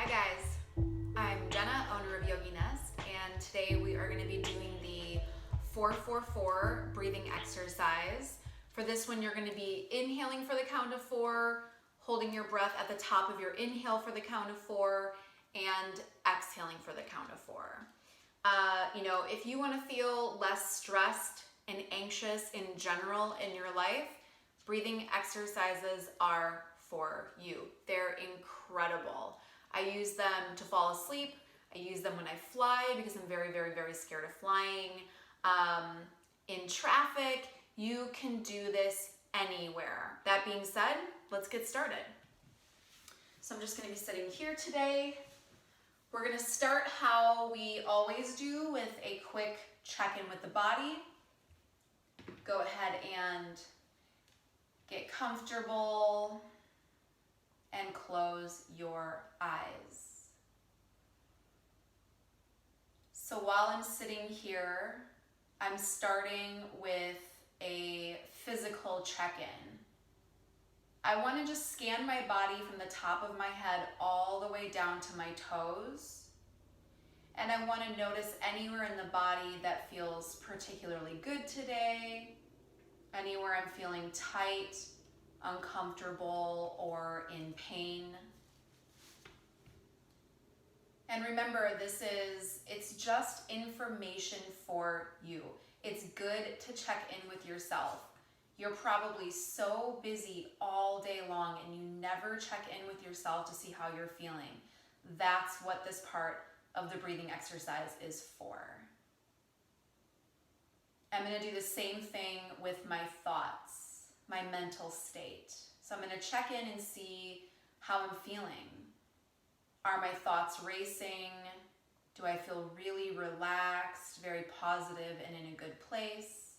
Hi guys, I'm Jenna, owner of Yogi Nest, and today we are going to be doing the 4-4-4 breathing exercise. For this one, you're going to be inhaling for the count of 4, holding your breath at the top of your inhale for the count of 4, and exhaling for the count of 4. If you want to feel less stressed and anxious in general in your life, breathing exercises are for you. They're incredible. I use them to fall asleep. I use them when I fly because I'm very, very, very scared of flying. In traffic, you can do this anywhere. That being said, let's get started. So I'm just going to be sitting here today. We're going to start how we always do with a quick check-in with the body. Go ahead and get comfortable and close your eyes. So while I'm sitting here, I'm starting with a physical check-in. I want to just scan my body from the top of my head all the way down to my toes. And I want to notice anywhere in the body that feels particularly good today, anywhere I'm feeling tight, uncomfortable, or in pain. And remember, it's just information for you. It's good to check in with yourself. You're probably so busy all day long and you never check in with yourself to see how you're feeling. That's what this part of the breathing exercise is for. I'm going to do the same thing with my thoughts, my mental state. So I'm going to check in and see how I'm feeling. Are my thoughts racing? Do I feel really relaxed, very positive, and in a good place?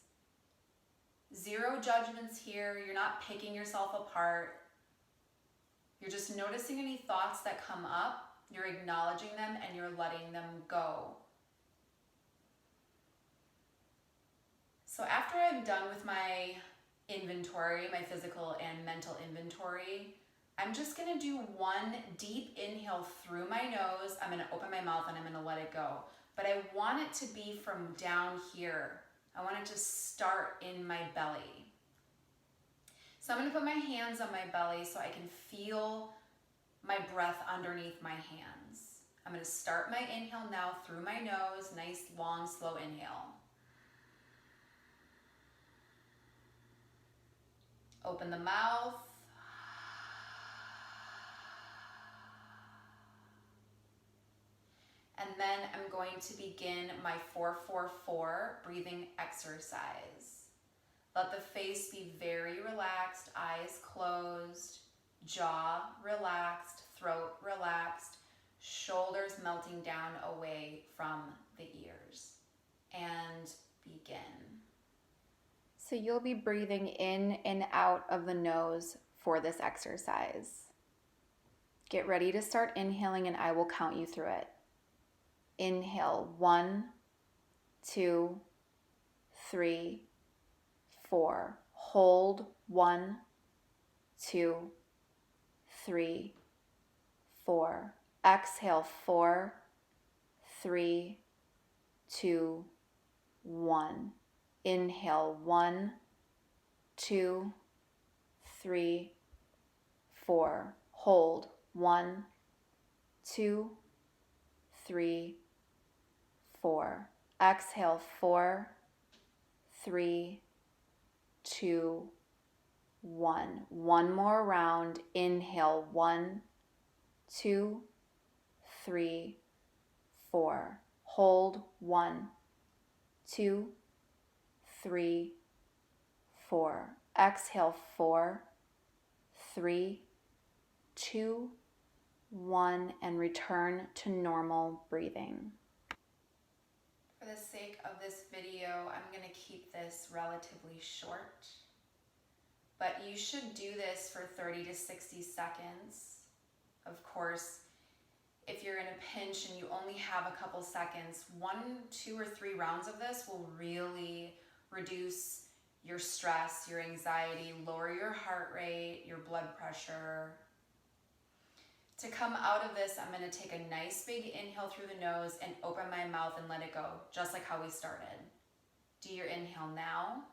Zero judgments here. You're not picking yourself apart. You're just noticing any thoughts that come up. You're acknowledging them and you're letting them go. So after I'm done with my inventory, my physical and mental inventory, I'm just going to do one deep inhale through my nose. I'm going to open my mouth and I'm going to let it go. But I want it to be from down here. I want it to start in my belly. So I'm going to put my hands on my belly so I can feel my breath underneath my hands. I'm going to start my inhale now through my nose. Nice, long, slow inhale. Open the mouth. And then I'm going to begin my 4-4-4 breathing exercise. Let the face be very relaxed, eyes closed, jaw relaxed, throat relaxed, shoulders melting down away from the ears. And begin. So you'll be breathing in and out of the nose for this exercise. Get ready to start inhaling and I will count you through it. Inhale, 1, 2, 3, 4. Hold, 1, 2, 3, 4. Exhale, 4, 3, 2, 1. Inhale, 1, 2, 3, 4. Hold, 1, 2, 3, 4. Exhale, 4, 3, 2, 1. One more round. Inhale, 1, 2, 3, 4. Hold, 1, 2, 3, 4. Exhale, 4, 3, 2, 1, and return to normal breathing. For the sake of this video, I'm going to keep this relatively short, but you should do this for 30 to 60 seconds. Of course, if you're in a pinch and you only have a couple seconds, 1, 2, or 3 rounds of this will really reduce your stress, your anxiety, lower your heart rate, your blood pressure. To come out of this, I'm going to take a nice big inhale through the nose and open my mouth and let it go, just like how we started. Do your inhale now.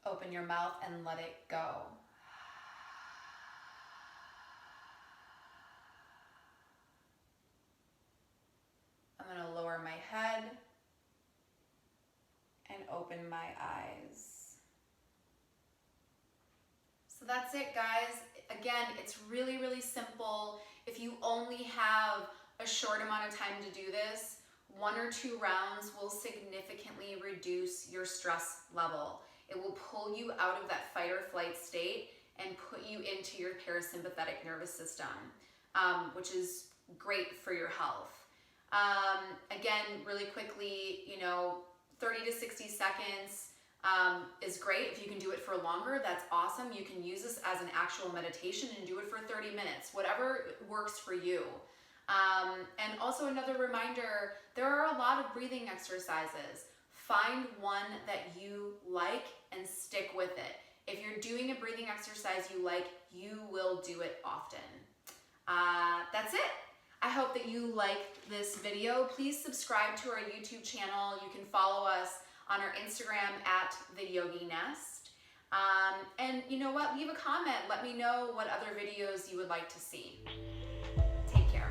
Open your mouth and let it go. I'm going to lower my head and open my eyes. So that's it, guys. Again, it's really, really simple. If you only have a short amount of time to do this, 1 or 2 rounds will significantly reduce your stress level. It will pull you out of that fight or flight state and put you into your parasympathetic nervous system, which is great for your health. Again, really quickly, 30 to 60 seconds is great. If you can do it for longer, that's awesome. You can use this as an actual meditation and do it for 30 minutes, whatever works for you. And also another reminder, there are a lot of breathing exercises. Find one that you like and stick with it. If you're doing a breathing exercise you like, you will do it often. That's it. I hope that you liked this video. Please subscribe to our YouTube channel. You can follow us on our Instagram at The Yogi Nest. And you know what? Leave a comment. Let me know what other videos you would like to see. Take care.